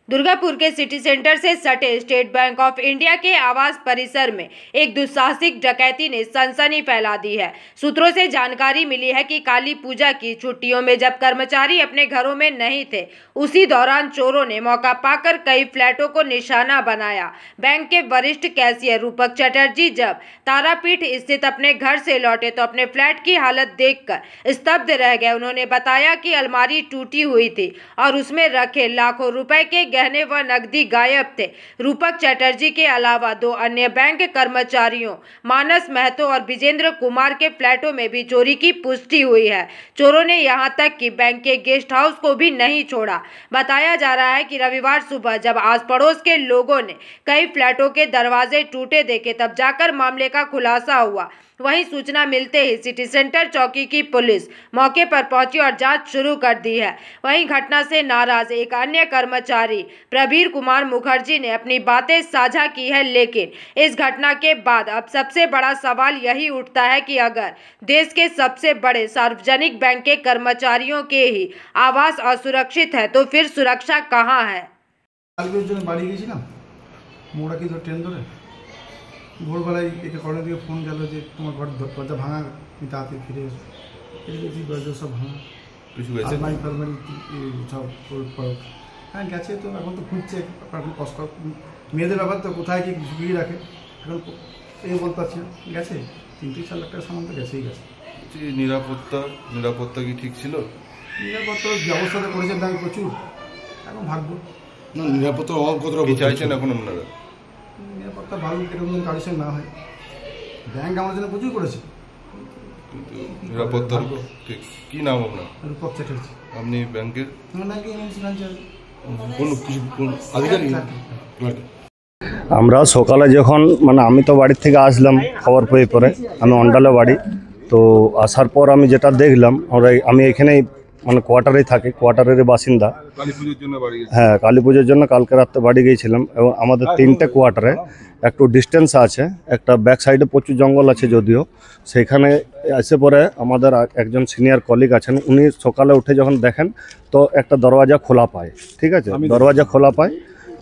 दुर्गापुर के city centre से सटे स्टेट बैंक ऑफ इंडिया के आवास परिसर में एक दुस्साहसिक डकैती ने सनसनी फैला दी है। सूत्रों से जानकारी मिली है कि काली पूजा की छुट्टियों में जब कर्मचारी अपने घरों में नहीं थे, उसी दौरान चोरों ने मौका पाकर कई फ्लैटों को निशाना बनाया। बैंक के वरिष्ठ कैशियर रूपक चटर्जी जब तारापीठ स्थित अपने घर से लौटे तो अपने फ्लैट की हालत देखकर स्तब्ध रह गए। उन्होंने बताया कि अलमारी टूटी हुई थी और उसमें रखे लाखों रुपए के गहने व नकदी गायब थे। रूपक चटर्जी के अलावा दो अन्य बैंक कर्मचारियों मानस महतो और विजेंद्र कुमार के फ्लैटों में भी चोरी की पुष्टि हुई है। चोरों ने यहां तक कि बैंक के गेस्ट हाउस को भी नहीं छोड़ा। बताया जा रहा है कि रविवार सुबह जब आस पड़ोस के लोगों ने कई फ्लैटों के दरवाजे टूटे देखे, तब जाकर मामले का खुलासा हुआ। वहीं सूचना मिलते ही सिटी सेंटर चौकी की पुलिस मौके पर पहुंची और जांच शुरू कर दी है। वहीं घटना से नाराज एक अन्य कर्मचारी प्रवीर कुमार मुखर्जी ने अपनी बातें साझा की है, लेकिन इस घटना के बाद अब सबसे बड़ा सवाल यही उठता है कि अगर देश के सबसे बड़े सार्वजनिक बैंक के कर्मचारियों के ही आवास असुरक्षित है तो फिर सुरक्षा कहाँ है। ভোরবেলায় একে কলের দিকে ফোন গেল যে তোমার ঘর দরজা ভাঙা, তুমি তাড়াতাড়ি ফিরে এসো। এদিকে দরজা সব ভাঙা, আলমারি ফালমারি সব হ্যাঁ গেছে। তো এখন তো খুঁজছে, এখন কষ্ট, মেয়েদের ব্যাপার তো কোথায় কি ঝুঁকিয়ে রাখে এখন এই বলতে পারছি না। গেছে 3-4 লাখ টাকা সামান তো গেছেই গেছে। নিরাপত্তা কি ঠিক ছিল? নিরাপত্তা ব্যবস্থাটা করেছে ব্যাংক প্রচুর, এখন ভাগ্য না। নিরাপত্তার অভাব কতটা চাইছেন এখন আপনারা? নিরাপত্তা ভালো এরকম কারেকশন না হয়, ব্যাংক আমার জন্য প্রচুর করেছে। নিরাপত্তা ঠিক। কি নাম আপনার? রূপক চ্যাটার্জি। আপনি ব্যাংকের? ব্যাংকে এমএনসি ব্রাঞ্চের কোন আধিকারিক? আমরা সকালে যখন আমি তো বাড়ি থেকে আসলাম খবর পেয়ে পরে, আমি অন্ডালে বাড়ি। তো আসার পর আমি যেটা দেখলাম, আমি এখানেই কোয়ার্টারেই থাকি, কোয়ার্টারের বাসিন্দা। হ্যাঁ, কালী পুজোর জন্য কালকে রাতে বাড়ি গিয়েছিলাম এবং আমাদের 3টে কোয়ার্টারে একটু ডিস্টেন্স আছে, একটা ব্যাক সাইডে প্রচুর জঙ্গল আছে যদিও। সেখানে এসে পরে আমাদের একজন সিনিয়র কলিগ আছেন, উনি সকালে উঠে যখন দেখেন তো একটা দরওয়াজা খোলা পায়। ঠিক আছে, দরওয়াজা খোলা পায়।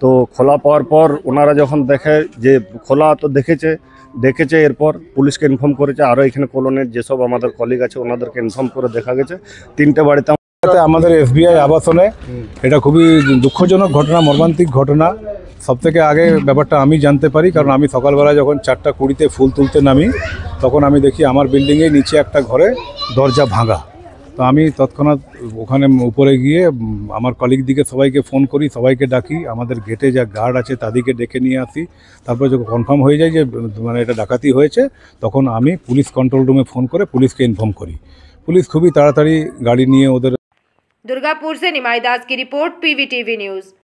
তো খোলা পাওয়ার পর ওনারা যখন দেখে যে খোলা, তো দেখেছে এরপর পুলিশকে ইনফর্ম করেছে। আরও এখানে কলোনির যেসব আমাদের কলিগ আছে ওনাদেরকে ইনফর্ম করে দেখা গেছে 3টে বাড়িতে আমাদের এসবিআই আবাসনে এটা খুবই দুঃখজনক ঘটনা, মর্মান্তিক ঘটনা। সবথেকে আগে ব্যাপারটা আমি জানতে পারি, কারণ আমি সকালবেলা যখন 4:20 ফুল তুলতে নামি তখন আমি দেখি আমার বিল্ডিংয়ের নিচে একটা ঘরে দরজা ভাঙা। তো আমি তৎক্ষণাৎ ওখানে উপরে গিয়ে আমার কলিগদিকে সবাইকে ফোন করি, সবাইকে ডাকি, আমাদের গেটে যা গার্ড আছে তাদেরকে ডেকে নিয়ে আসি। তারপরে যখন কনফার্ম হয়ে যায় যে এটা ডাকাতি হয়েছে, তখন আমি পুলিশ কন্ট্রোল রুমে ফোন করে পুলিশকে ইনফর্ম করি। পুলিশ খুবই তাড়াতাড়ি গাড়ি নিয়ে ওদের। दुर्गापुर से निमाई दास की रिपोर्ट, PVTV न्यूज़।